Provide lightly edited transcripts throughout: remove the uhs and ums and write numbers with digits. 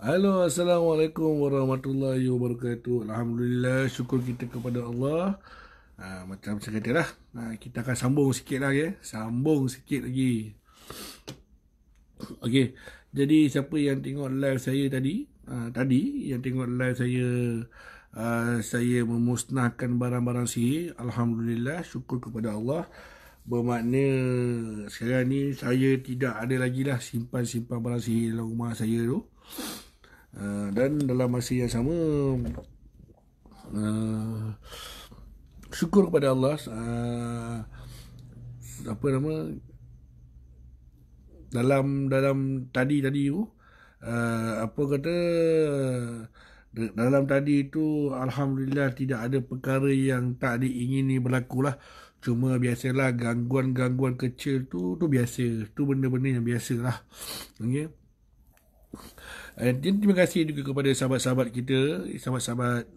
Halo, Assalamualaikum warahmatullahi wabarakatuh. Alhamdulillah, syukur kita kepada Allah. Macam saya kata lah, kita akan sambung sikit lah ya. Sambung sikit lagi. Okey, jadi siapa yang tengok live saya tadi yang tengok live saya memusnahkan barang-barang sihir. Alhamdulillah, syukur kepada Allah. Bermakna sekarang ni saya tidak ada lagi lah simpan-simpan barang sihir dalam rumah saya tu. Dan dalam masa yang sama, syukur kepada Allah, dalam tadi tu, apa kata, dalam tadi tu alhamdulillah tidak ada perkara yang tak diingini berlaku lah. Cuma biasalah gangguan-gangguan kecil tu biasa. Tu benda-benda yang biasa lah. Okay. Terima kasih juga kepada sahabat-sahabat kita, sahabat-sahabat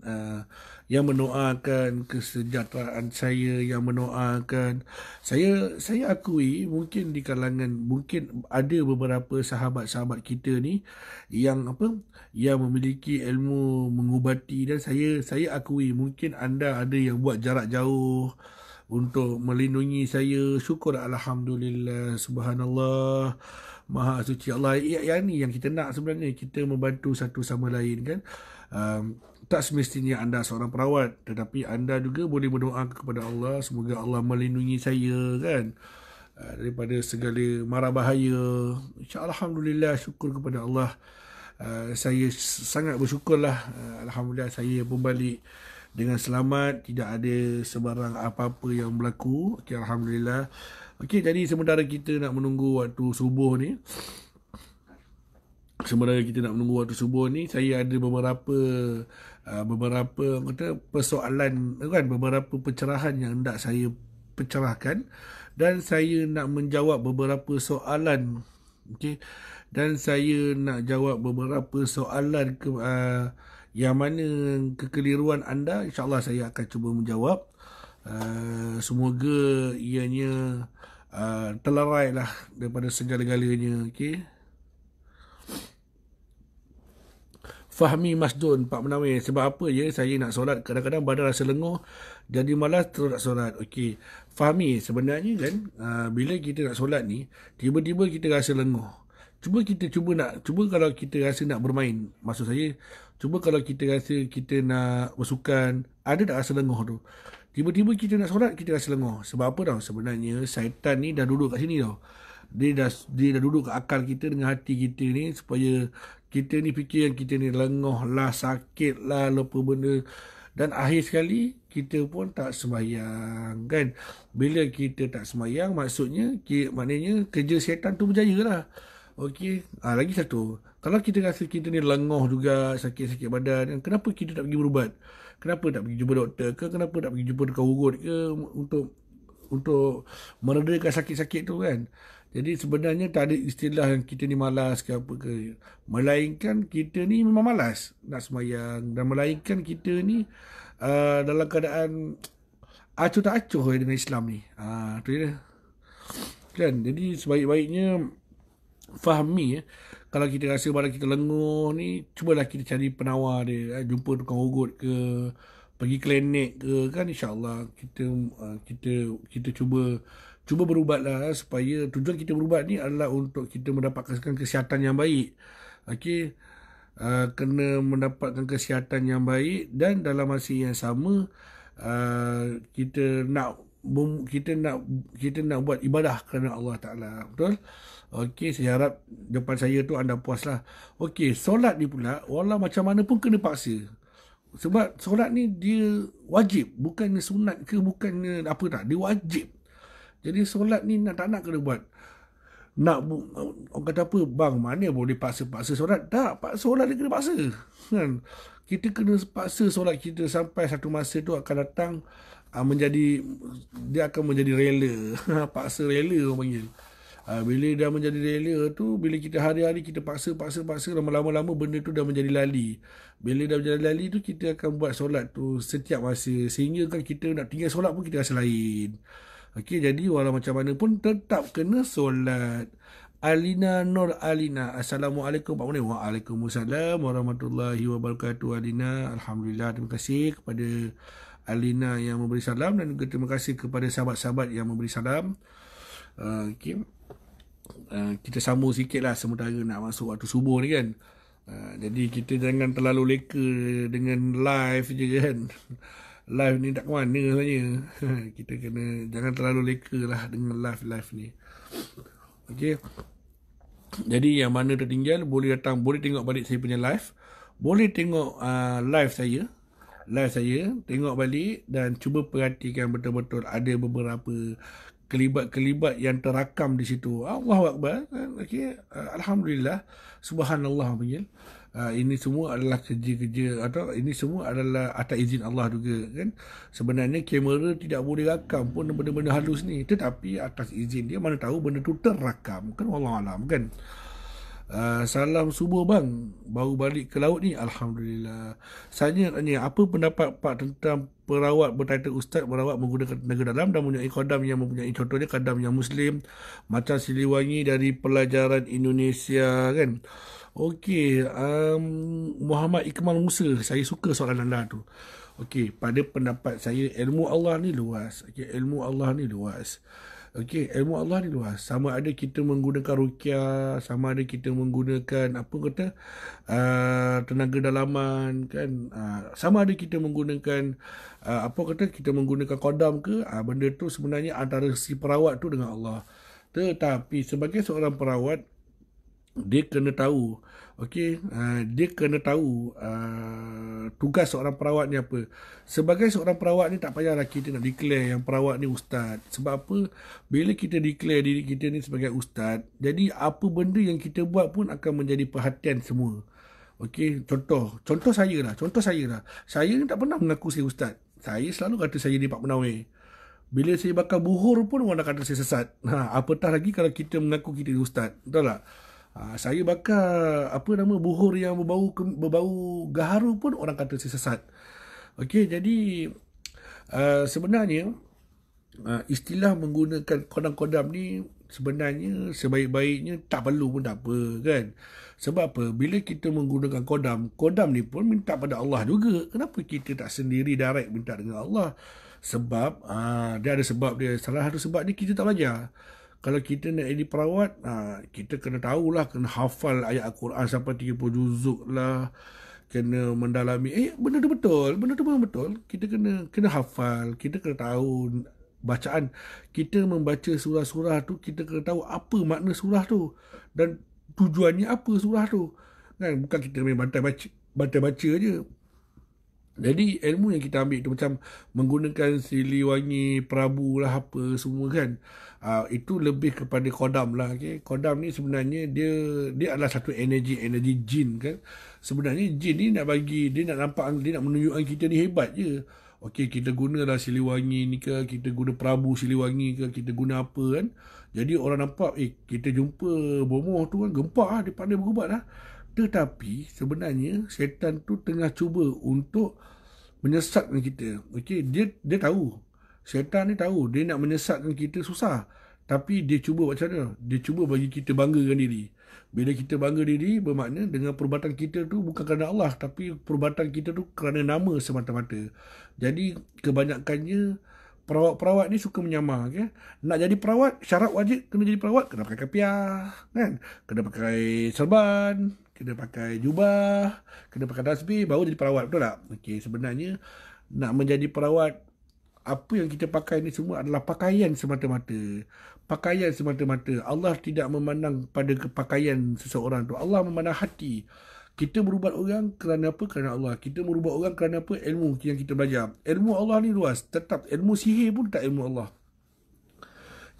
yang mendoakan kesejahteraan saya, yang mendoakan saya akui mungkin di kalangan, mungkin ada beberapa sahabat-sahabat kita ni yang memiliki ilmu mengubati, dan saya akui mungkin anda ada yang buat jarak jauh untuk melindungi saya. Syukur, alhamdulillah, subhanallah, Maha suci Allah. Yang ni yang kita nak sebenarnya, kita membantu satu sama lain kan. Tak semestinya anda seorang perawat, tetapi anda juga boleh berdoa kepada Allah, semoga Allah melindungi saya kan, daripada segala mara bahaya. InsyaAllah, alhamdulillah, syukur kepada Allah. Saya sangat bersyukurlah. Alhamdulillah, saya berbalik dengan selamat, tidak ada sebarang apa-apa yang berlaku. Okay, alhamdulillah. Okey, jadi sementara kita nak menunggu waktu subuh ni, saya ada beberapa persoalan kan, beberapa pencerahan yang hendak saya pencerahkan, dan saya nak menjawab beberapa soalan. Okey, dan saya nak jawab beberapa soalan yang mana kekeliruan anda, insyaAllah saya akan cuba menjawab. Semoga ianya terlerai lah daripada segala-galanya. Okay. Fahmi Masdun, Pak Menawir, sebab apa ya saya nak solat kadang-kadang badan rasa lenguh, jadi malas terus nak solat. Okey, Fahmi, sebenarnya kan bila kita nak solat ni, tiba-tiba kita rasa lenguh. Cuba kalau kita rasa nak bermain, maksud saya, cuba kalau kita rasa kita nak bersukan, ada tak rasa lenguh tu? Tiba-tiba kita nak solat, kita rasa lenguh. Sebab apa tau? Sebenarnya syaitan ni dah duduk kat sini tau. Dia dah duduk kat akal kita dengan hati kita ni, supaya kita ni fikir yang kita ni lenguh lah, sakit lah, lupa benda. Dan akhir sekali kita pun tak sembahyang kan. Bila kita tak sembahyang, maknanya kerja syaitan tu berjaya lah. Okey, lagi satu, kalau kita rasa kita ni lenguh juga, sakit-sakit badan, kenapa kita tak pergi berubat? Kenapa tak pergi jumpa doktor ke? Kenapa tak pergi jumpa tukang urut ke? Untuk meredakan sakit-sakit tu kan? Jadi sebenarnya tak ada istilah yang kita ni malas ke apa ke. Melainkan kita ni memang malas nak sembahyang. Dan melainkan kita ni dalam keadaan acuh tak acuh dengan Islam ni. Tu dia. Kan? Jadi sebaik-baiknya fahami kalau kita rasa badan kita lenguh ni, cubalah kita cari penawar dia, jumpa tukang urut ke, pergi klinik ke kan, insya-Allah kita cuba berubatlah, supaya tujuan kita berubat ni adalah untuk kita mendapatkan kesihatan yang baik. Okey, kena mendapatkan kesihatan yang baik, dan dalam masa yang sama kita nak buat ibadah kerana Allah Ta'ala. Betul? Okey, saya harap jawapan saya tu anda puas lah. Okey, solat ni pula, walau macam mana pun kena paksa. Sebab solat ni dia wajib. Bukannya sunat ke, bukannya apa tak. Dia wajib. Jadi solat ni tak nak kena buat. Orang kata apa, bang, mana boleh paksa-paksa solat? Tak, solat dia kena paksa. Kan? Kita kena paksa solat kita sampai satu masa tu akan datang, dia akan menjadi rela. Paksa rela orang panggil. Bila dah menjadi rela tu, bila kita hari-hari kita paksa, lama-lama benda tu dah menjadi lali. Bila dah menjadi lali tu, kita akan buat solat tu setiap masa, sehingga kan kita nak tinggal solat pun kita rasa lain. Okey, jadi walau macam mana pun tetap kena solat. Alina Nur Alina. Assalamualaikum Pak Munir. Waalaikumsalam warahmatullahi wabarakatuh Alina. Alhamdulillah, terima kasih kepada Alina yang memberi salam dan juga terima kasih kepada sahabat-sahabat yang memberi salam. Okay. Kita sambung sikit lah sementara nak masuk waktu subuh ni kan. Jadi kita jangan terlalu leka dengan live je kan. Live ni tak ke mana sebenarnya. Kita kena jangan terlalu leka lah dengan live ni. Okey. Jadi yang mana tertinggal boleh datang, boleh tengok balik saya punya live. Boleh tengok live saya. Tengok balik dan cuba perhatikan betul-betul ada beberapa kelibat-kelibat yang terakam di situ. Allahu Akbar. Okey. Alhamdulillah. Subhanallah panggil. Ini semua adalah kerja-kerja atau ini semua adalah atas izin Allah juga kan. Sebenarnya kamera tidak boleh rakam pun benda-benda halus ni, tetapi atas izin dia, mana tahu benda tu terakam kan, wallahu alam kan. Salam subuh bang, baru balik ke laut ni. Alhamdulillah. Saya tanya, apa pendapat Pak tentang perawat bertitle ustaz merawat menggunakan tenaga dalam dan mempunyai kodam yang mempunyai, contohnya kodam yang Muslim macam Siliwangi dari pelajaran Indonesia kan. Okey, Muhammad Ikmal Musa, saya suka soalan anda tu. Okey, pada pendapat saya ilmu Allah ni luas. Okey, ilmu Allah ni luas. Okey, ilmu Allah ni luas. Sama ada kita menggunakan ruqyah, sama ada kita menggunakan apa kata tenaga dalaman kan. Sama ada kita menggunakan apa kata kita menggunakan qadam ke, benda tu sebenarnya antara si perawat tu dengan Allah. Tetapi sebagai seorang perawat, dia kena tahu, okey, dia kena tahu tugas seorang perawat ni apa. Sebagai seorang perawat ni tak payahlah kita nak declare yang perawat ni ustaz. Sebab apa? Bila kita declare diri kita ni sebagai ustaz, jadi apa benda yang kita buat pun akan menjadi perhatian semua. Okey, contoh saya lah. Saya ni tak pernah mengaku saya ustaz. Saya selalu kata saya ni Pak Munawir. Bila saya bakar buhur pun orang kata saya sesat. Apatah lagi kalau kita mengaku kita ni ustaz. Betul tak? Saya bakar buhur yang berbau gaharu pun orang kata saya sesat. Okey, jadi sebenarnya istilah menggunakan kodam-kodam ni sebenarnya sebaik-baiknya tak perlu pun tak apa kan. Sebab apa? Bila kita menggunakan kodam ni pun minta pada Allah juga. Kenapa kita tak sendiri direct minta dengan Allah? Sebab dia ada sebab dia. Salah satu sebab ni kita tak belajar. Kalau kita nak jadi perawat, kita kena tahulah, kena hafal ayat Al-Quran sampai 30 juzuk lah. Kena mendalami. Benda tu betul. Kita kena hafal, kita kena tahu bacaan. Kita membaca surah-surah tu, kita kena tahu apa makna surah tu. Dan tujuannya apa surah tu. Kan? Bukan kita main bantai-baca je. Jadi ilmu yang kita ambil tu macam menggunakan Siliwangi, Prabu lah apa semua kan. Itu lebih kepada kodam lah. Okay? Kodam ni sebenarnya dia adalah satu energi jin kan. Sebenarnya jin ni nak bagi, dia nak nampak, dia nak menunjukkan kita ni hebat je. Okey, kita gunalah Siliwangi ni ke, kita guna Prabu Siliwangi ke, kita guna apa kan. Jadi orang nampak, kita jumpa bomoh tu kan, gempak lah, dia pandai berubat lah. Tetapi sebenarnya syaitan tu tengah cuba untuk menyesatkan kita. Okey, dia tahu. Syaitan ni tahu dia nak menyesatkan kita susah. Tapi dia cuba macam mana? Dia cuba bagi kita banggakan diri. Bila kita bangga diri, bermakna dengan perubatan kita tu bukan kerana Allah, tapi perubatan kita tu kerana nama semata-mata. Jadi kebanyakannya perawat-perawat ni suka menyamar. Okay? Nak jadi perawat, syarat wajib kena jadi perawat, kena pakai kapiah, kan? Kena pakai serban, kena pakai jubah, kena pakai tasbih, baru jadi perawat, betul tak? Okey, sebenarnya nak menjadi perawat, apa yang kita pakai ni semua adalah pakaian semata-mata. Pakaian semata-mata. Allah tidak memandang pada pakaian seseorang tu. Allah memandang hati. Kita berubat orang kerana apa? Kerana Allah. Kita berubat orang kerana apa? Ilmu yang kita belajar. Ilmu Allah ni luas. Tetap ilmu sihir pun tak ilmu Allah.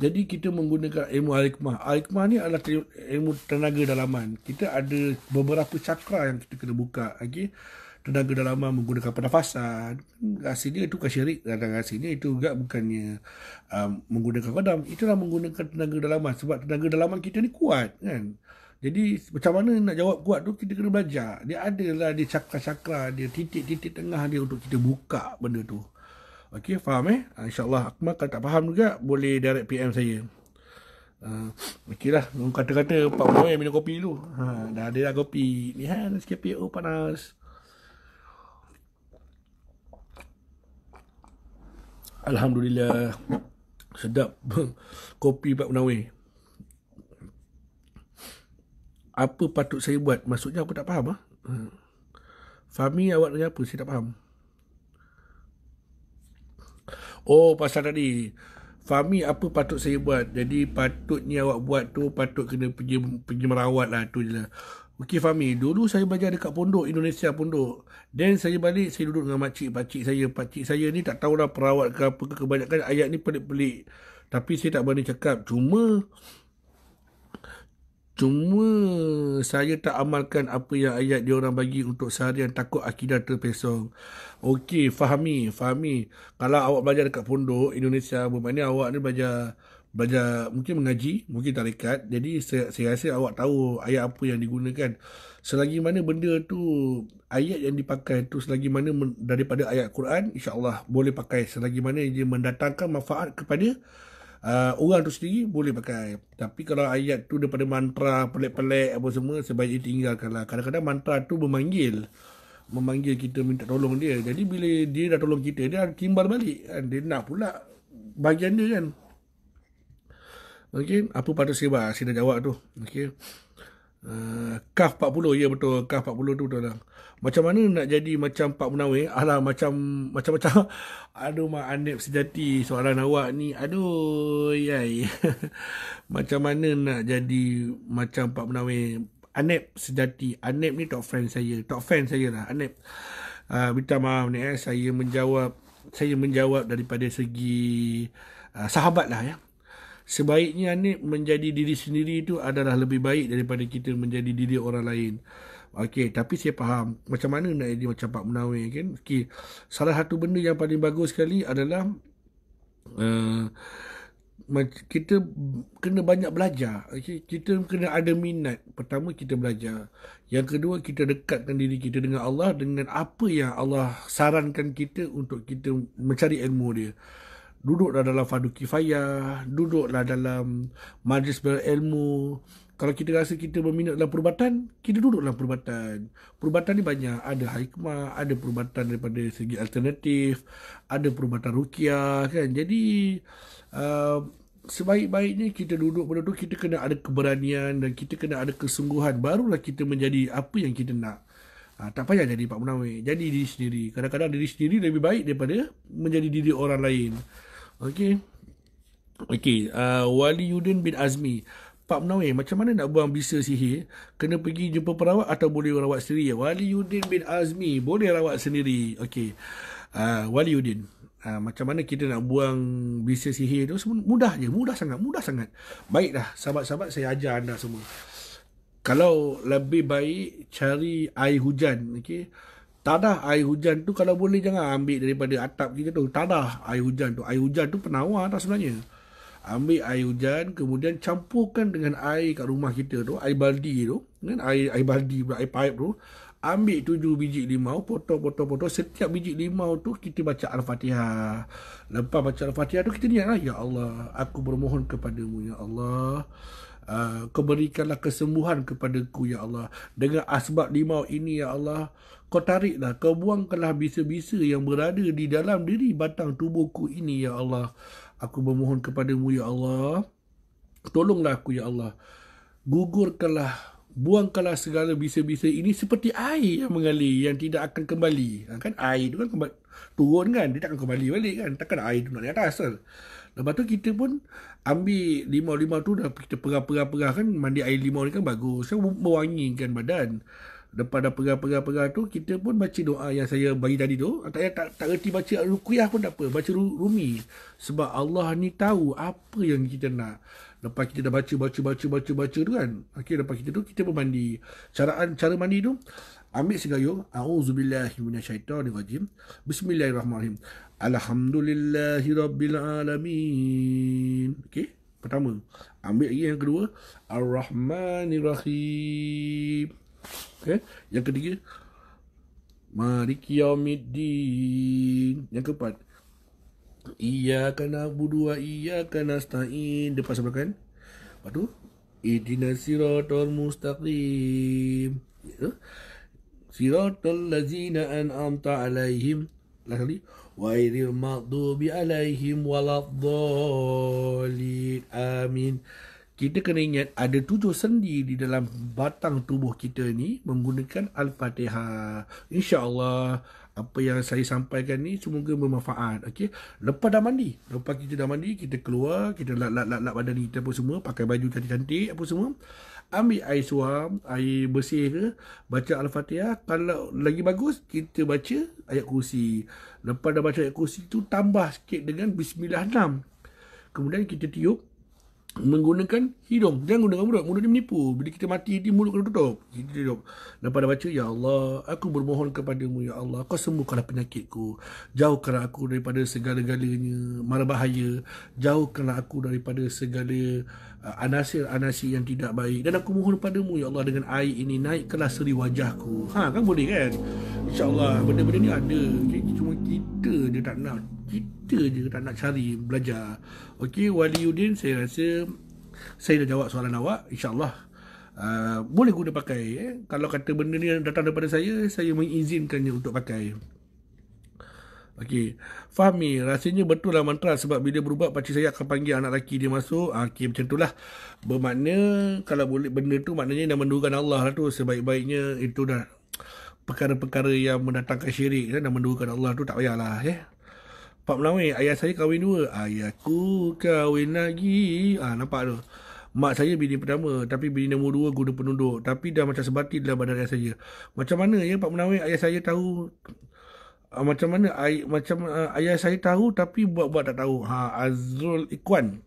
Jadi kita menggunakan ilmu al-hikmah. Al-hikmah ni adalah ilmu tenaga dalaman. Kita ada beberapa cakra yang kita kena buka. Okay? Tenaga dalaman menggunakan pernafasan. Rasanya itu bukan syirik. Rasanya itu juga bukannya menggunakan qadam. Itulah menggunakan tenaga dalaman. Sebab tenaga dalaman kita ni kuat kan. Jadi macam mana nak jawab kuat tu, kita kena belajar. Dia adalah dia cakra-cakra, dia titik-titik tengah dia untuk kita buka benda tu. Okey, faham InsyaAllah. Akmal kalau tak faham juga boleh direct PM saya. Okey lah. Kata-kata Pak Menawai minum kopi dulu. Dah ada dah kopi. Ni Nescafe. Oh, panas. Alhamdulillah. Sedap. Kopi Pak Menawai. Apa patut saya buat? Maksudnya aku tak faham. Fahmi, awak tanya apa? Saya tak faham. Oh, pasal tadi. Fahmi, apa patut saya buat? Jadi patutnya awak buat tu, patut kena pergi merawat lah. Tu je lah. Okey Fahmi, dulu saya belajar dekat pondok, Indonesia pondok. Then saya balik, saya duduk dengan pakcik saya. Pakcik saya ni tak tahulah perawat ke apa ke. Kebanyakan ayat ni pelik-pelik. Tapi saya tak berani cakap. Cuma saya tak amalkan apa yang ayat dia orang bagi untuk seharian, takut akidah terpesong. Okey, fahami. Kalau awak belajar dekat pondok Indonesia, bermakna awak ni belajar mungkin mengaji, mungkin tarekat. Jadi saya rasa awak tahu ayat apa yang digunakan. Selagi mana benda tu, ayat yang dipakai tu, selagi mana daripada ayat Quran, insya-Allah boleh pakai. Selagi mana dia mendatangkan manfaat kepada orang tu sendiri, boleh pakai. Tapi kalau ayat tu daripada mantra pelik-pelik apa semua, sebaiknya tinggalkanlah. Kadang-kadang mantra tu memanggil kita minta tolong dia. Jadi bila dia dah tolong kita, dia timbal balik kan. Dia nak pula bahagian dia kan. Okey, apa patut saya buat? Saya dah jawab tu. Okey. Kaf 40, ya betul. Kaf 40 tu betul lah. Macam mana nak jadi macam Pak Munawir? Alah, macam-macam. Aduh, Mak Anip sejati soalan awak ni. Aduh, yai. Macam mana nak jadi macam Pak Munawir? Anip sejati. Anip ni top fan saya lah, Anip. Minta maaf ni saya menjawab daripada segi sahabat lah ya. Sebaiknya ni menjadi diri sendiri itu adalah lebih baik daripada kita menjadi diri orang lain. Okey, tapi saya faham macam mana nak jadi macam Pak Munawir kan. Okey, salah satu benda yang paling bagus sekali adalah kita kena banyak belajar. Okey, kita kena ada minat. Pertama kita belajar. Yang kedua kita dekatkan diri kita dengan Allah dengan apa yang Allah sarankan kita untuk kita mencari ilmu dia. Duduklah dalam fardu kifayah, duduklah dalam majlis berilmu. Kalau kita rasa kita berminat dalam perubatan, kita duduk dalam perubatan. Perubatan ni banyak. Ada hikmah, ada perubatan daripada segi alternatif, ada perubatan ruqyah kan. Jadi sebaik-baiknya kita duduk pada tu, kita kena ada keberanian dan kita kena ada kesungguhan. Barulah kita menjadi apa yang kita nak. Tak payah jadi Pak Munawir. Jadi diri sendiri. Kadang-kadang diri sendiri lebih baik daripada menjadi diri orang lain. Okey. Waliuddin bin Azmi. Pak Munawir, macam mana nak buang bisa sihir? Kena pergi jumpa perawat atau boleh rawat sendiri? Waliuddin bin Azmi, boleh rawat sendiri. Okey. Waliuddin. Macam mana kita nak buang bisa sihir tu? Mudah je. Mudah sangat. Baiklah, sahabat-sahabat, saya ajar anda semua. Kalau lebih baik cari air hujan. Okey. Tadah air hujan tu kalau boleh jangan ambil daripada atap kita tu. Tadah air hujan tu. Air hujan tu penawar tak sebenarnya. Ambil air hujan, kemudian campurkan dengan air kat rumah kita tu, air baldi tu, kan? Air baldi, air pipe tu. Ambil 7 biji limau, potong. Setiap biji limau tu kita baca Al-Fatihah. Lepas baca Al-Fatihah tu kita niatlah, ya Allah, aku bermohon kepadamu, ya Allah, kau berikanlah kesembuhan kepadaku, ya Allah. Dengan asbab limau ini, ya Allah, kau tariklah, kau buangkanlah bisa-bisa yang berada di dalam diri batang tubuhku ini, ya Allah. Aku bermohon kepadamu, ya Allah, tolonglah aku, ya Allah. Gugurkanlah, buangkanlah segala bisa-bisa ini seperti air yang mengalir, yang tidak akan kembali. Kan air tu kan turun kan, dia tak akan kembali balik kan. Takkan air tu nak naik atas kan. Lepas tu kita pun ambil limau-limau tu, dah kita perah kan. Mandi air limau ni kan bagus, kan mewangikan badan. Lepas dah pegang tu, kita pun baca doa yang saya bagi tadi tu. Tak reti baca ruqyah pun tak apa, baca rumi. Sebab Allah ni tahu apa yang kita nak. Lepas kita dah baca tu kan. Okey, lepas kita pun mandi. Cara mandi tu, ambil segayung. A'udzubillahi minasyaitonirrajim. Bismillahirrahmanirrahim. Alhamdulillahirabbilalamin. Okey, pertama. Ambil lagi yang kedua. Ar-Rahmanirrahim. Okay. Yang ketiga, Maliki Yaumiddin. Yang keempat, Iyyaka na'budu wa iyyaka nasta'in. Lepas sebelah kan, Lepas tu, ihdinas siratal mustaqim. Ya. Siratal ladzina an'amta alaihim. Last kali. Ghairil maghdubi alaihim waladdallin. Amin. Kita kena ingat ada 7 sendi di dalam batang tubuh kita ni menggunakan Al-Fatihah. InsyaAllah apa yang saya sampaikan ni semoga bermanfaat. Okey. Lepas kita dah mandi, kita keluar, kita lap badan kita apa semua, pakai baju cantik-cantik apa semua. Ambil air suam, air bersih ke, baca Al-Fatihah. Kalau lagi bagus, kita baca ayat kursi. Lepas dah baca ayat kursi tu, tambah sikit dengan Bismillah 6. Kemudian kita tiup menggunakan hidung. Jangan gunakan mulut. Mulut ni menipu. Bila kita mati, di mulut kena tutup. Kita tutup. Lepas dah baca, Ya Allah, aku bermohon kepadamu, Ya Allah, kau sembuhkanlah penyakitku. Jauhkanlah aku daripada segala-galanya mara bahaya. Jauhkanlah aku daripada segala anasir-anasir yang tidak baik. Dan aku mohon padamu, Ya Allah, dengan air ini naikkanlah seri wajahku. Kan boleh kan? InsyaAllah, benda-benda ni ada. Okay? Cuma kita je tak nak. Kita je tak nak cari belajar. Okey, Waliuddin, saya rasa saya dah jawab soalan awak. InsyaAllah boleh guna pakai. Kalau kata benda ni datang daripada saya mengizinkannya untuk pakai. Okey, Fahmi, rasanya betul lah mantra sebab bila berubat pakcik saya akan panggil anak lelaki dia masuk. Okey, macam itulah. Bermakna kalau boleh benda tu maknanya dah mendugakan Allah lah tu. Sebaik-baiknya itu dah perkara-perkara yang mendatangkan syirik dan mendugakan Allah tu tak payahlah. Pak Melawai, ayah saya kahwin 2. Ayahku kahwin lagi. Nampak tu. Mak saya bini pertama, tapi bini nombor 2 guna penunduk. Tapi dah macam sebati dalam badan ayah saya. Macam mana ya Pak Melawai, ayah saya tahu macam mana ayah saya tahu tapi buat-buat tak tahu. Azrul Ikwan.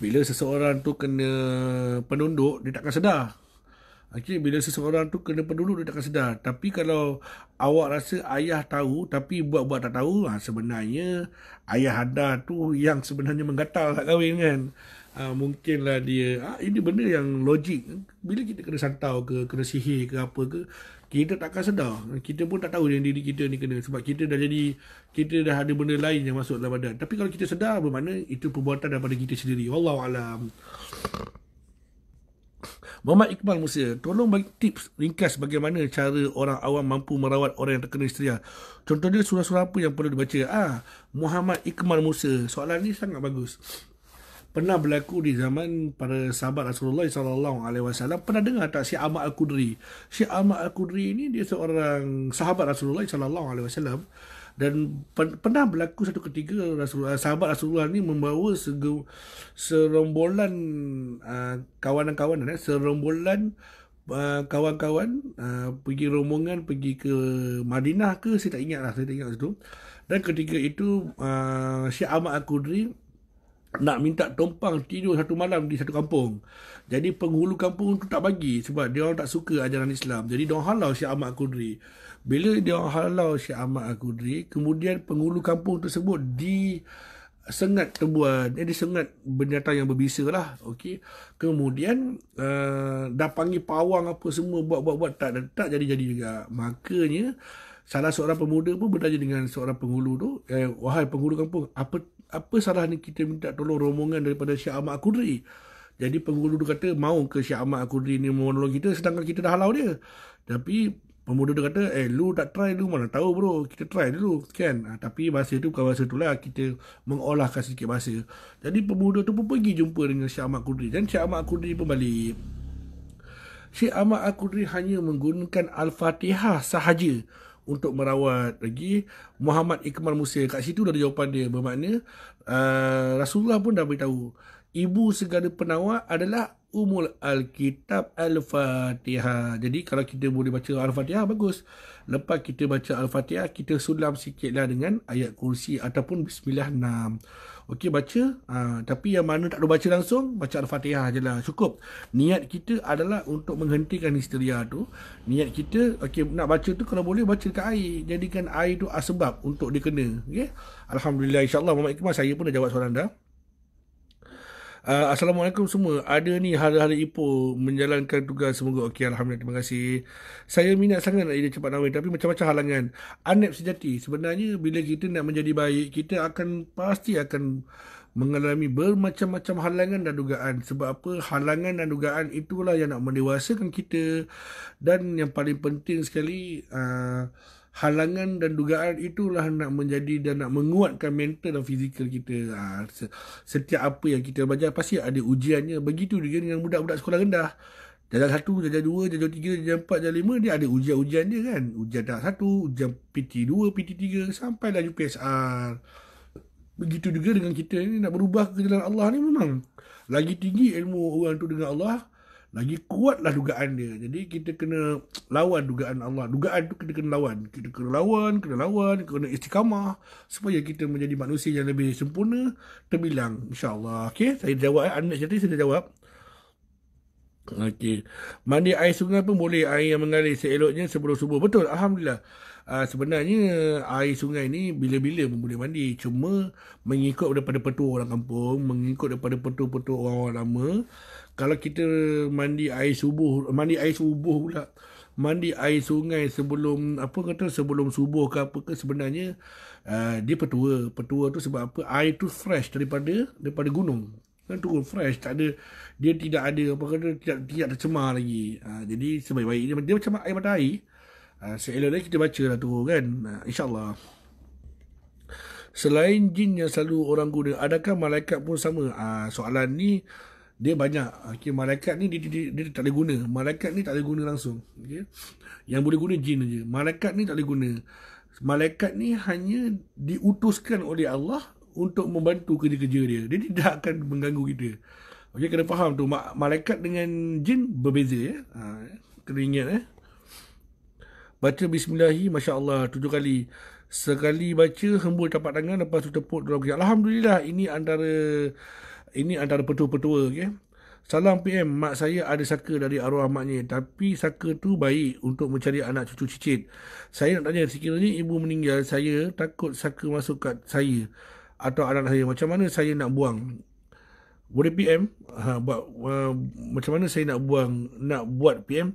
Bila seseorang tu kena penunduk, dia takkan sedar. Okey, bila seseorang tu kena penduduk, dia takkan sedar. Tapi kalau awak rasa ayah tahu tapi buat-buat tak tahu, sebenarnya ayah anda tu yang sebenarnya menggatal tak kahwin kan. Mungkinlah dia ini benda yang logik. Bila kita kena santau ke, kena sihir ke apa ke, kita takkan sedar. Kita pun tak tahu yang diri kita ni kena. Sebab kita dah ada benda lain yang masuk dalam badan. Tapi kalau kita sedar, bermakna itu perbuatan daripada kita sendiri. Wallahualam. Muhammad Iqbal Musa, tolong bagi tips ringkas bagaimana cara orang awam mampu merawat orang yang terkena histeria. Contohnya surah-surah apa yang perlu dibaca? Muhammad Iqbal Musa, soalan ni sangat bagus. Pernah berlaku di zaman para sahabat Rasulullah SAW. Pernah dengar tak Syekh Ahmad Al-Qudri? Syekh Ahmad Al-Qudri ni dia seorang sahabat Rasulullah SAW. Dan pernah berlaku satu ketika sahabat Rasulullah ni membawa serombolan kawan-kawan pergi rombongan pergi ke Madinah ke, saya tak ingat situ. Dan ketika itu Syekh Ahmad Al-Qudri nak minta tumpang tidur satu malam di satu kampung. Jadi penghulu kampung tu tak bagi sebab dia orang tak suka ajaran Islam. Jadi dia orang halau Syekh Ahmad Al-Qudri. Bila dia orang halau Syekh Ahmad Al-Qudri, kemudian penghulu kampung tersebut disengat tebuan, disengat binatang yang berbisa lah. Okey. Kemudian dah panggil pawang apa semua buat tak jadi-jadi juga. Makanya salah seorang pemuda pun bertanya dengan seorang penghulu tu, wahai penghulu kampung, apa salahnya kita minta tolong rombongan daripada Syekh Ahmad Al-Qudri? Jadi penghulu tu kata, mau ke Syekh Ahmad Al-Qudri ni menolong kita sedangkan kita dah halau dia. Tapi pemuda tu kata, lu tak try dulu, mana tahu bro, kita try dulu kan. Tapi bahasa tu bukan bahasa tu lah, kita mengolahkan sedikit bahasa. Jadi pemuda tu pun pergi jumpa dengan Syekh Ahmad Al-Qudri dan Syekh Ahmad Al-Qudri pun balik. Syekh Ahmad Al-Qudri hanya menggunakan Al-Fatihah sahaja untuk merawat lagi Muhammad Iqbal Musa. Kat situ dah ada jawapan dia. Bermakna Rasulullah pun dah beritahu, ibu segala penawar adalah Umul Alkitab Al-Fatihah. Jadi kalau kita boleh baca Al-Fatihah, bagus. Lepas kita baca Al-Fatihah, kita sulam sikitlah dengan ayat kursi ataupun Bismillah 6. Okey, baca. Tapi yang mana tak ada baca langsung, baca Al-Fatihah je lah. Cukup. Niat kita adalah untuk menghentikan histeria tu. Niat kita, okey, nak baca tu kalau boleh baca dekat air. Jadikan air tu asbab untuk dia kena. Okey. Alhamdulillah, insyaAllah Muhammad Iqbal, saya pun dah jawab soalan dah. Assalamualaikum semua. Ada ni hari-hari Ipoh menjalankan tugas, semoga okey. Alhamdulillah, terima kasih. Saya minat sangat nak jadi cepat nawai, tapi macam-macam halangan. Anep sejati, sebenarnya bila kita nak menjadi baik, kita pasti akan mengalami bermacam-macam halangan dan dugaan. Sebab apa? Halangan dan dugaan itulah yang nak mendewasakan kita. Dan yang paling penting sekali, halangan dan dugaan itulah nak menjadi dan nak menguatkan mental dan fizikal kita. Setiap apa yang kita belajar pasti ada ujiannya. Begitu juga dengan budak-budak sekolah rendah. Darjah 1, darjah 2, darjah 3, darjah 4, darjah 5, dia ada ujian-ujian dia kan. Ujian darjah 1, ujian PT2, PT3, sampailah UPSR. Begitu juga dengan kita ni nak berubah ke jalan Allah ni, memang lagi tinggi ilmu orang tu dengan Allah, lagi kuatlah dugaan dia. Jadi kita kena lawan dugaan Allah. Dugaan tu kita kena lawan. Kita kena lawan, kena istiqamah supaya kita menjadi manusia yang lebih sempurna, terbilang, insya-Allah. Okey, saya jawab. Anda tadi saya dah jawab. Okey. Mandi air sungai pun boleh, air yang mengalir seeloknya sebelum subuh. Betul, alhamdulillah. Sebenarnya air sungai ni bila-bila pun boleh mandi. Cuma mengikut daripada petua orang kampung, mengikut daripada petua-petua orang-orang lama. Kalau kita mandi air subuh pula. Mandi air sungai sebelum sebelum subuh ke apa ke, sebenarnya dia petua. Petua tu sebab apa? Air tu fresh daripada gunung. Kan turun fresh, tak ada, dia tidak ada tidak tercemar lagi. Jadi sebaik-baiknya dia macam air matahari. Seeloknya kita baca lah tu kan. InsyaAllah. Selain jin yang selalu orang guna, adakah malaikat pun sama? Soalan ni dia banyak. Okay, malaikat ni dia tak boleh guna. Malaikat ni tak boleh guna langsung. Okay? Yang boleh guna jin je. Malaikat ni tak boleh guna. Malaikat ni hanya diutuskan oleh Allah untuk membantu kerja-kerja dia. Dia tidak akan mengganggu kita. Okey, kena faham tu. Malaikat dengan jin berbeza ya. Kena ingat Baca bismillahi, masya-Allah 7 kali. Sekali baca hembul tapak tangan, lepas tu tepuk dalam kaki. Alhamdulillah, ini antara petua-petua, okey. Salam PM, mak saya ada saka dari arwah maknya, tapi saka tu baik untuk mencari anak cucu cicit. Saya nak tanya, sekiranya ibu meninggal, saya takut saka masuk kat saya atau anak saya. Macam mana saya nak buang? Boleh PM? Macam mana saya nak buat PM?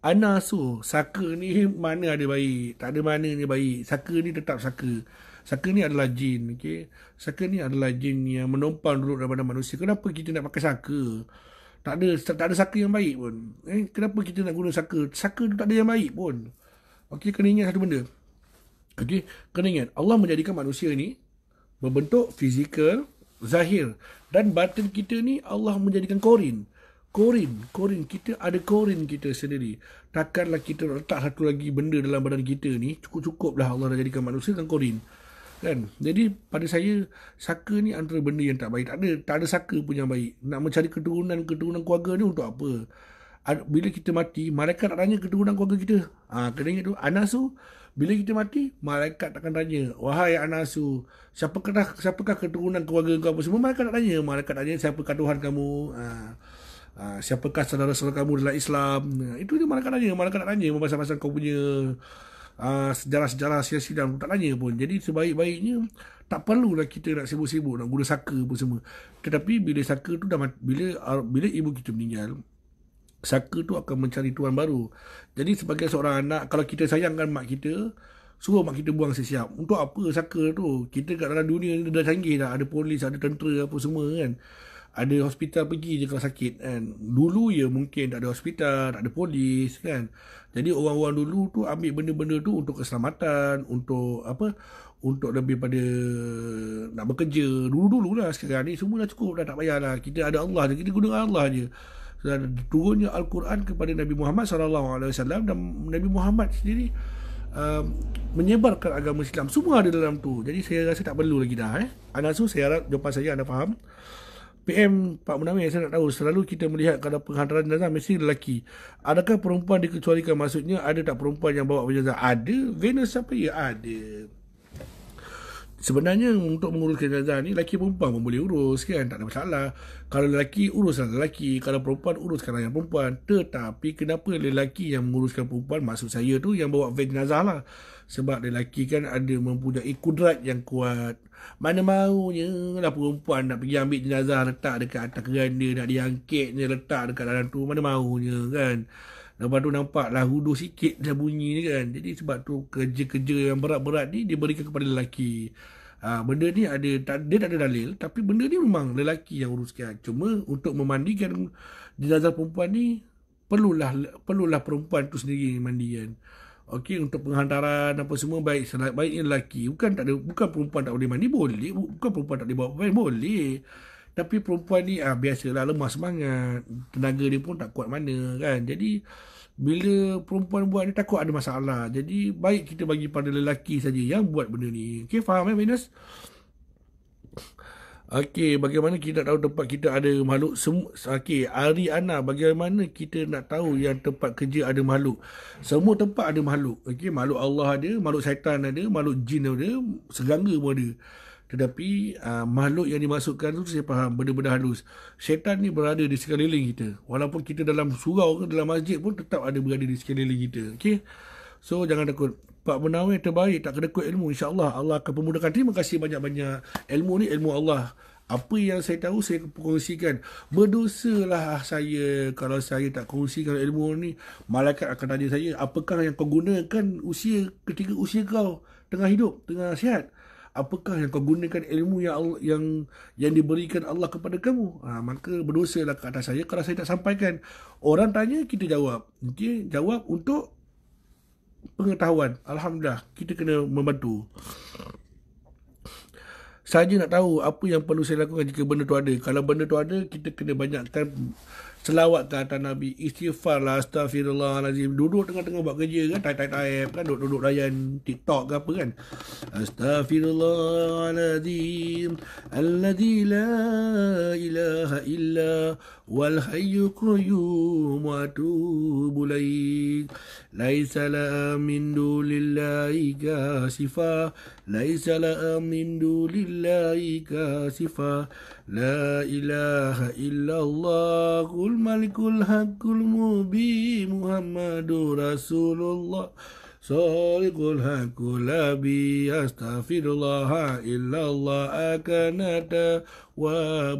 Anasu, saka ni mana ada baik? Tak ada mana ni baik. Saka ni tetap saka. Saka ni adalah jin, okey. Saka ni adalah jin yang menumpang duduk daripada manusia. Kenapa kita nak pakai saka? Tak ada saka yang baik pun. Kenapa kita nak guna saka? Saka tu tak ada yang baik pun. Okey, kena ingat satu benda. Okey, kena ingat Allah menjadikan manusia ni berbentuk fizikal, zahir, dan batin kita ni Allah menjadikan korin. Kita ada korin kita sendiri. Takkanlah kita letak satu lagi benda dalam badan kita ni, cukup-cukuplah Allah dah jadikan manusia dengan korin. Kan? Jadi pada saya, saka ni antara benda yang tak baik. Tak ada saka pun yang baik. Nak mencari keturunan keluarga ni untuk apa? Bila kita mati, malaikat nak tanya keturunan keluarga kita. Kena ingat tu, Anasu, bila kita mati, malaikat akan tanya, wahai Anasu, siapakah keturunan keluarga kau apa semua? Malaikat nak tanya. Malaikat tanya, siapakah Tuhan kamu? Siapakah saudara-saudara kamu dalam Islam? Itu dia malaikat tanya. Malaikat nak tanya pasal-pasal kau punya sejarah siang-siang. Tak tanya pun. Jadi sebaik-baiknya tak perlulah kita nak sibuk-sibuk nak guna saka pun semua. Tetapi bila saka tu dah bila ibu kita meninggal, saka tu akan mencari tuan baru. Jadi sebagai seorang anak, kalau kita sayangkan mak kita, suruh mak kita buang siap-siap. Untuk apa saka tu? Kita kat dalam dunia ni dah canggih dah. Ada polis, ada tentera apa semua kan. Ada hospital pergi je kalau sakit kan. Dulu ya mungkin tak ada hospital, tak ada polis kan. Jadi orang-orang dulu tu ambil benda-benda tu untuk keselamatan, untuk untuk lebih pada nak bekerja. Dulu-dulu lah. Sekarang ni semua dah cukup dah, tak payahlah. Kita ada Allah je, kita guna Allah je. Dan turunnya Al-Quran kepada Nabi Muhammad SAW, dan Nabi Muhammad sendiri menyebarkan agama Islam. Semua ada dalam tu. Jadi saya rasa tak perlu lagi dah. Anasu, saya harap jawapan saya anda faham. PM Pak Munawir, saya nak tahu, selalu kita melihat kalau penghantaran jenazah mesti lelaki. Adakah perempuan dikecualikan? Maksudnya ada tak perempuan yang bawa jenazah? Ada. Venus siapa ya? Ada. Sebenarnya untuk menguruskan jenazah ni, lelaki perempuan pun boleh urus kan, tak ada masalah. Kalau lelaki, uruslah lelaki. Kalau perempuan, uruskanlah yang perempuan. Tetapi kenapa lelaki yang menguruskan perempuan? Maksud saya tu yang bawa van jenazah lah. Sebab lelaki kan ada mempunyai kudrat yang kuat. Mana maunya lah perempuan nak pergi ambil jenazah, letak dekat atas keranda, nak diangkitnya letak dekat dalam tu, mana maunya kan. Lepas tu nampaklah hudu sikit dah bunyi ni kan. Jadi sebab tu kerja-kerja yang berat-berat ni diberikan kepada lelaki. Benda ni dia tak ada dalil, tapi benda ni memang lelaki yang uruskan. Cuma untuk memandikan jenazah perempuan ni perlulah perempuan tu sendiri mandikan. Okey, untuk penghantaran apa semua baiknya lelaki. Bukan perempuan tak boleh mandi, boleh. Bukan perempuan tak boleh bawa pakaian, boleh. Tapi perempuan ni biasalah lemah semangat, tenaga dia pun tak kuat mana kan. Jadi bila perempuan buat ni takut ada masalah. Jadi baik kita bagi pada lelaki saja yang buat benda ni. Okey, faham Venus? Okey, bagaimana kita tahu tempat kita ada makhluk okey, Ariana, bagaimana kita nak tahu yang tempat kerja ada makhluk? Semua tempat ada makhluk. Okey, makhluk Allah ada, makhluk syaitan ada, makhluk jin ada, serangga pun ada. Tetapi makhluk yang dimasukkan tu saya faham, benda-benda halus. Syaitan ni berada di sekeliling kita. Walaupun kita dalam surau ke dalam masjid pun tetap ada berada di sekeliling kita. Okey. So jangan takut. Pak Munawir terbaik, tak kena ikut ilmu. InsyaAllah Allah akan pemudahkan. Terima kasih banyak-banyak. Ilmu ni ilmu Allah. Apa yang saya tahu saya kongsikan. Berdosalah saya kalau saya tak kongsikan ilmu ni. Malaikat akan tanya saya, apakah yang kau gunakan ketika usia kau tengah hidup, tengah sihat? Apakah yang kau gunakan ilmu yang diberikan Allah kepada kamu? Maka berdosalah ke atas saya kalau saya tak sampaikan. Orang tanya, kita jawab. Okay? Jawab untuk pengetahuan. Alhamdulillah, kita kena membantu. Saja nak tahu apa yang perlu saya lakukan jika benda tu ada. Kalau benda tu ada, kita kena banyakkan selawat ke atas Nabi. Istighfar lah, astaghfirullahalazim. Duduk tengah-tengah buat kerja kan, type kan, duduk layan TikTok ke apa kan. Astaghfirullahalazim alladzi la ilaha illa wal hayyul qayyum wa atubu ilaih. Laisa la min dunillahi kasifa, laisa la min dunillahi kasifa, la ilaha illallahul malikul haqqul mubin Muhammadur Rasulullah Sadiqul haqqul abi astaghfirullah illallah akanata wa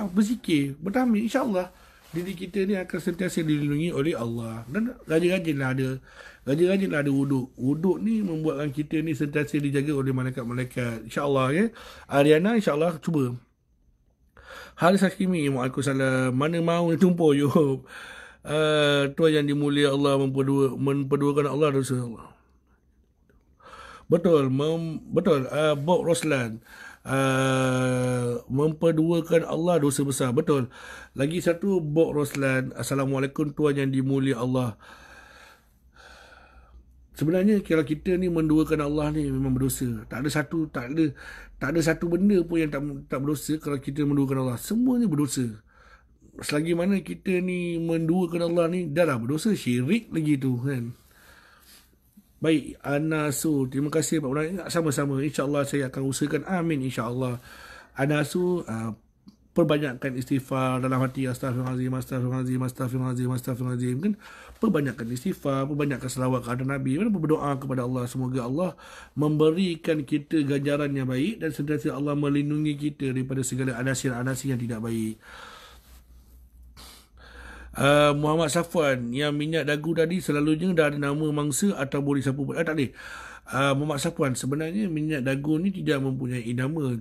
berzikir, bertahmid, insyaAllah diri kita ni akan sentiasa dilindungi oleh Allah. Dan rajin-rajinlah ada wuduk. Wuduk ni membuatkan kita ni sentiasa dijaga oleh malaikat-malaikat. InsyaAllah ya. Ariana, insyaAllah cuba. Haris Hakimi, waalaikumsalam. Mana mau tumpul Yub. Tuan yang dimulia Allah memperduakan Allah dan Rasulullah. Betul. Bob Roslan. Memperduakan Allah dosa besar. Betul. Lagi satu, Bob Roslan. Assalamualaikum tuan yang dimulia Allah. Sebenarnya kalau kita ni menduakan Allah ni memang berdosa. Tak ada satu benda pun yang tak berdosa kalau kita menduakan Allah. Semuanya berdosa. Selagi mana kita ni menduakan Allah ni dah lah berdosa, syirik lagi tu kan. Baik, Anasu, terima kasih Pak Munawir. Sama-sama, insyaAllah saya akan usahakan. Amin, insyaAllah. Anasu, perbanyakkan istighfar dalam hati. Astaghfirullahaladzim, astaghfirullahaladzim, astaghfirullahaladzim, astaghfirullahaladzim. Kan? Perbanyakkan istighfar, perbanyakkan selawat kepada Nabi. Berdoa kepada Allah. Semoga Allah memberikan kita ganjaran yang baik dan sentiasa Allah melindungi kita daripada segala anasir-anasir yang tidak baik. Muhammad Safwan, yang minyak dagu tadi selalunya dah ada nama mangsa atau boleh siapa pun. Tak boleh. Muhammad Safwan, sebenarnya minyak dagu ni tidak mempunyai nama.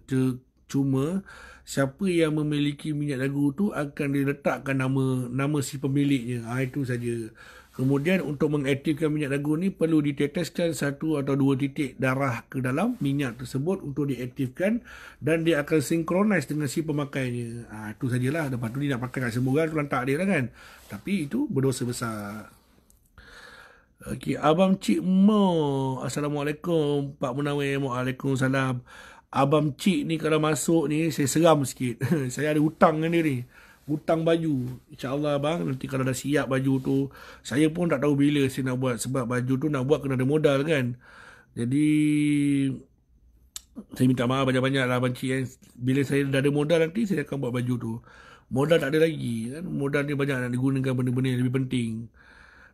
Cuma siapa yang memiliki minyak dagu tu akan diletakkan nama si pemiliknya. Itu saja. Kemudian untuk mengaktifkan minyak dagu ni perlu diteteskan 1 atau 2 titik darah ke dalam minyak tersebut untuk diaktifkan dan dia akan synchronize dengan si pemakainya. Itu sajalah. Lepas tu dia nak pakai kat semua orang tu lantak dia lah kan. Tapi itu berdosa besar. Okey, Abang Cik Mo. Assalamualaikum Pak Munawir. Waalaikumsalam. Abang Cik ni kalau masuk ni saya seram sikit. Saya ada hutang dengan dia ni. Hutang baju. InsyaAllah bang, nanti kalau dah siap baju tu, saya pun tak tahu bila saya nak buat. Sebab baju tu nak buat kena ada modal kan. Jadi saya minta maaf banyak-banyak lah Abang Cik kan. Bila saya dah ada modal nanti, saya akan buat baju tu. Modal tak ada lagi kan. Modal ni banyak nak digunakan benda-benda yang lebih penting.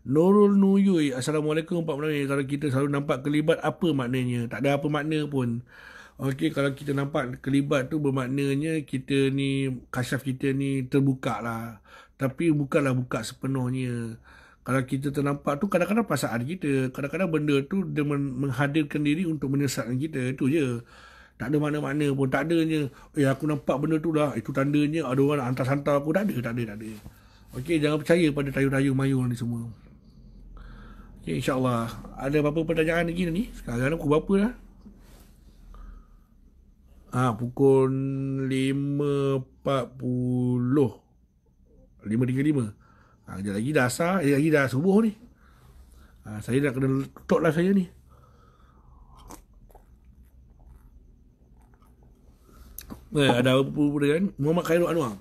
Nurul Nuyui. Assalamualaikum Pak Munawir. Kalau kita selalu nampak kelibat, apa maknanya? Tak ada apa makna pun. Okey, kalau kita nampak kelibat tu bermaknanya kita ni, kasyaf kita ni terbuka lah. Tapi bukanlah buka sepenuhnya. Kalau kita ternampak tu kadang-kadang perasaan kita. Kadang-kadang benda tu dia menghadirkan diri untuk menyesatkan kita. Itu je. Tak ada makna-makna pun. Tak adanya, aku nampak benda tu lah, itu tandanya ada orang nak hantar-hantar aku. Tak ada. Okey, jangan percaya pada tayu-tayu mayul ni semua. Okey, insyaAllah. Ada apa-apa pertanyaan lagi ni? Sekarang pukul berapa dah? Pukul 5.40. 5.35. Sekejap lagi dah asar. Lagi dah subuh ni. Saya dah kena tutup lah saya ni. Ada apa-apa kan? Muhammad Khairul Anwar.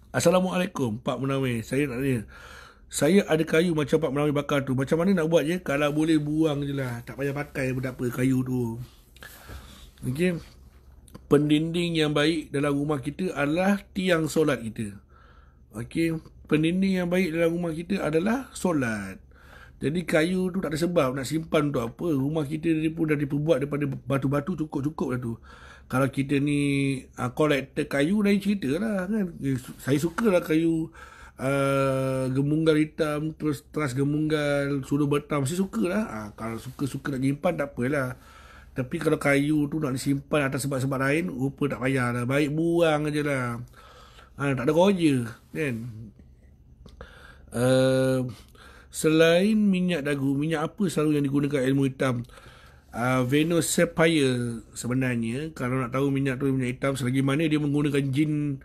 Assalamualaikum Pak Munawir. Saya nak tanya, saya ada kayu macam Pak Munawir bakar tu, macam mana nak buat je? Kalau boleh buang je lah, tak payah pakai pun tak apa kayu tu. Okey, pendinding yang baik dalam rumah kita adalah tiang solat kita. Okey, pendinding yang baik dalam rumah kita adalah solat. Jadi kayu tu tak ada sebab nak simpan untuk apa. Rumah kita ni pun dah diperbuat daripada batu-batu, cukup-cukup dah tu. Kalau kita ni kolektor kayu, lain cerita lah kan. Saya suka lah kayu gemunggal hitam, terus teras gemunggal, sudu betam. Saya suka lah. Kalau suka nak simpan tak apalah. Tapi kalau kayu tu nak disimpan atas sebab-sebab lain, rupa tak payah lah. Baik buang je lah. Tak ada roja kan. Selain minyak dagu, minyak apa selalu yang digunakan ilmu hitam? Venus Sapphire sebenarnya. Kalau nak tahu minyak tu minyak hitam, selagi mana dia menggunakan jin,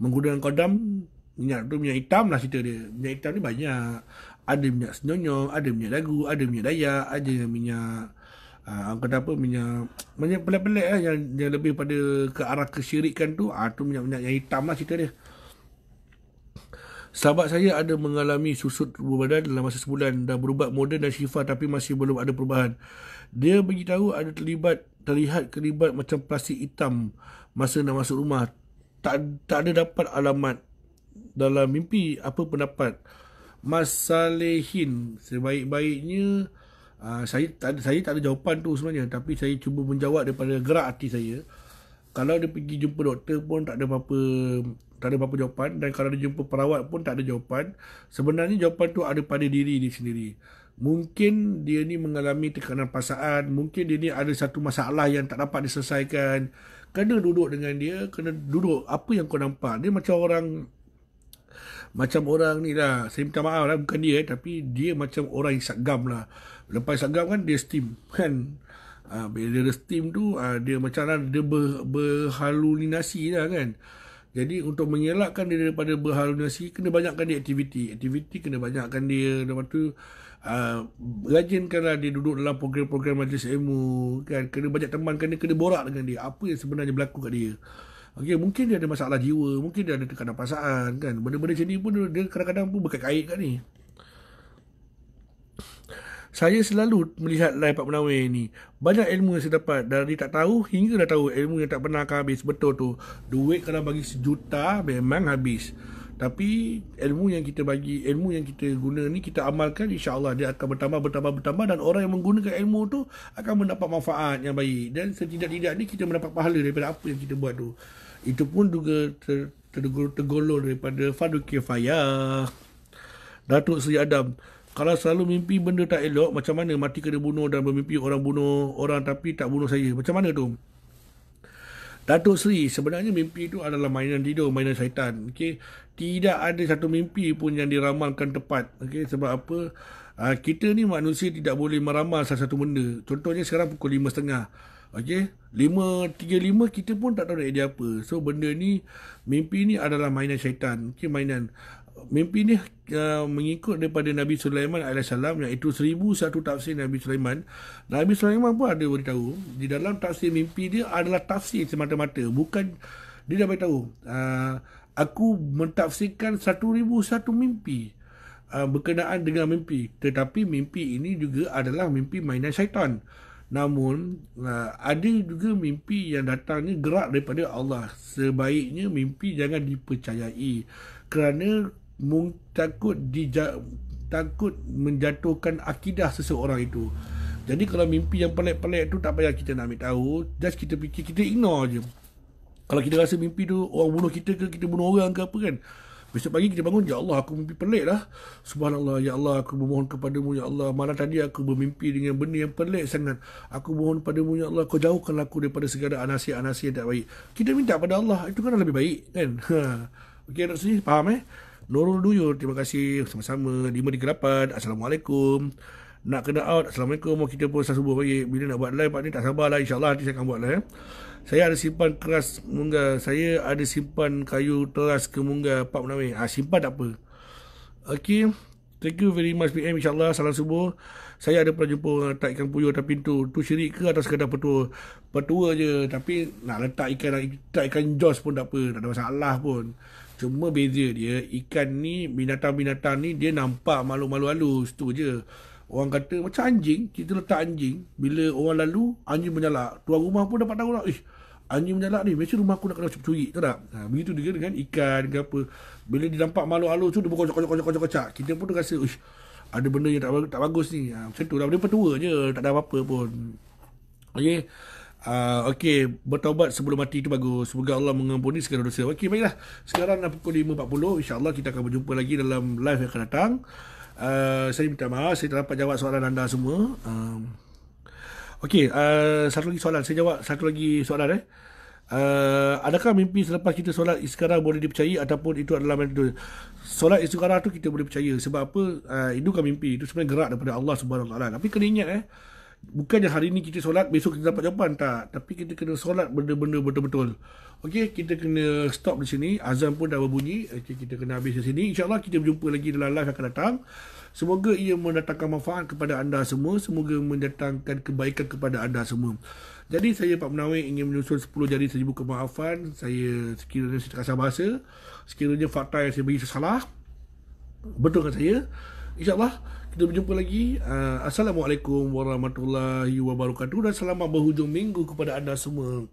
menggunakan kodam, minyak tu minyak hitam lah cerita dia. Minyak hitam ni banyak. Ada minyak senyonyong, ada minyak dagu, ada minyak dayak, ada minyak kata apa, minyak pelik-pelik lah, yang lebih pada ke arah kesyirikan tu. Tu minyak-minyak yang hitam lah cerita dia. Sahabat saya ada mengalami susut tubuh badan dalam masa sebulan, dah berubat moden dan syifa tapi masih belum ada perubahan. Dia beritahu ada terlihat kelibat macam plastik hitam masa nak masuk rumah. Tak ada dapat alamat dalam mimpi. Apa pendapat Mas Salehin? Sebaik-baiknya saya tak ada jawapan tu sebenarnya, tapi saya cuba menjawab daripada gerak hati saya. Kalau dia pergi jumpa doktor pun tak ada apa-apa jawapan, dan kalau dia jumpa perawat pun tak ada jawapan. Sebenarnya jawapan tu ada pada diri dia sendiri. Mungkin dia ni mengalami tekanan perasaan, mungkin dia ni ada satu masalah yang tak dapat diselesaikan. Kena duduk dengan dia, kena duduk. Apa yang kau nampak? Dia macam orang ni lah. Saya minta maaf lah, bukan dia, tapi dia macam orang yang sagam lah. Lepas sagam kan dia steam kan. Bila dia steam tu, dia macam lah, dia berhalusinasi lah kan. Jadi untuk mengelakkan dia daripada berhalusinasi, kena banyakkan dia aktiviti. Kena banyakkan dia. Lepas tu rajinkanlah dia duduk dalam program-program majlis ilmu kan. Kena banyak temankan dia, kena borak dengan dia. Apa yang sebenarnya berlaku kat dia. Okey, mungkin dia ada masalah jiwa, mungkin dia ada tekanan perasaan kan. Benda-benda macam ni pun dia kadang-kadang pun berkait-kait kat ni. Saya selalu melihat live Pak Munawir ni. Banyak ilmu yang saya dapat. Dari tak tahu hingga dah tahu. Ilmu yang tak pernah akan habis. Betul tu. Duit kalau bagi 1 juta memang habis. Tapi ilmu yang kita bagi, ilmu yang kita guna ni, kita amalkan, insya-Allah dia akan bertambah. Dan orang yang menggunakan ilmu tu akan mendapat manfaat yang baik. Dan setidak-tidaknya kita mendapat pahala daripada apa yang kita buat tu. Itu pun juga tergolong daripada fardu kifayah. Datuk Seri Adam, kalau selalu mimpi benda tak elok, macam mana mati kena bunuh dan bermimpi orang bunuh orang tapi tak bunuh saya? Macam mana tu? Datuk Seri, sebenarnya mimpi itu adalah mainan tidur, mainan syaitan. Okey, tidak ada satu mimpi pun yang diramalkan tepat. Okey, sebab apa? Kita ni manusia tidak boleh meramal salah satu benda. Contohnya sekarang pukul 5.30. Okey, 5.35 kita pun tak tahu nak dia apa. So benda ni, mimpi ni adalah mainan syaitan. Okey, mainan. Mimpi ni mengikut daripada Nabi Sulaiman AS, iaitu 1001 tafsir Nabi Sulaiman. Nabi Sulaiman pun ada beritahu di dalam tafsir mimpi dia adalah tafsir semata-mata, bukan dia dah beritahu aku mentafsirkan 1001 mimpi berkenaan dengan mimpi, tetapi mimpi ini juga adalah mimpi mainan syaitan. Namun ada juga mimpi yang datangnya gerak daripada Allah. Sebaiknya mimpi jangan dipercayai kerana takut menjatuhkan akidah seseorang itu. Jadi kalau mimpi yang pelik-pelik tu tak payah kita nak ambil tahu, just kita fikir, kita ignore je. Kalau kita rasa mimpi tu orang bunuh kita ke, kita bunuh orang ke apa kan, Besok pagi kita bangun, ya Allah aku mimpi pelik dah. Subhanallah, ya Allah aku memohon kepadamu, ya Allah malam tadi aku bermimpi dengan benda yang pelik sangat. Aku mohon padamu, ya Allah kau jauhkanlah aku daripada segala anasir-anasir yang tak baik. Kita minta pada Allah, itu kan lebih baik kan. Okey, Dr. Sri, faham Nurul Duyur, terima kasih sama-sama. 538, Assalamualaikum. Nak kena out, Assalamualaikum. Mau kita pun subuh pagi. Bila nak buat live Pak ni tak sabarlah. InsyaAllah nanti saya akan buat live. Saya ada simpan keras munggah. Saya ada simpan kayu teras ke munggah Pak Menawir. Simpan tak apa. Okay. Thank you very much PM. InsyaAllah salam subuh. Saya ada pernah jumpa orang letak ikan puyuh atas pintu. Tu syirik ke atau sekadar petua? Petua je. Tapi nak letak ikan jos pun tak apa. Tak ada masalah pun. Cuma beza dia, ikan ni, binatang-binatang ni dia nampak malu-malu halus. Tu je. Orang kata macam anjing, kita letak anjing, bila orang lalu, anjing menyalak. Tuan rumah pun dapat tahu lah, anjing menyalak ni, mesti rumah aku nak kena curi, tahu tak? Begitu dia dengan ikan ke apa. Bila dia nampak malu halus tu, dia berkocak-kocak. Kita pun rasa, ada benda yang tak bagus ni. Macam tu lah, dia petua je, tak ada apa-apa pun. Okay. Okey, bertaubat sebelum mati itu bagus. Semoga Allah mengampuni segala dosa. Okey, baiklah. Sekarang dah pukul 5.40. InsyaAllah kita akan berjumpa lagi dalam live yang akan datang. Saya minta maaf, saya tak dapat jawab soalan anda semua. Okey, satu lagi soalan. Saya jawab satu lagi soalan. Adakah mimpi selepas kita solat istikharah boleh dipercayai ataupun itu adalah itu? Solat istikharah tu kita boleh percaya. Sebab apa? Itu kan mimpi. Itu sebenarnya gerak daripada Allah Subhanahu Wa Taala. Tapi kena ingat bukannya hari ni kita solat, besok kita dapat jawapan, tak. Tapi kita kena solat benda-benda betul-betul. Okey, kita kena stop di sini. Azan pun dah berbunyi. Okey, kita kena habis di sini. InsyaAllah kita berjumpa lagi dalam live akan datang. Semoga ia mendatangkan manfaat kepada anda semua. Semoga mendatangkan kebaikan kepada anda semua. Jadi saya Pak Menawir ingin menyusun 10 jari 1000 kemaafan. Saya sekiranya saya terkasar bahasa, sekiranya fakta yang saya bagi salah, betulkan saya. InsyaAllah kita berjumpa lagi. Assalamualaikum warahmatullahi wabarakatuh dan selamat berhujung minggu kepada anda semua.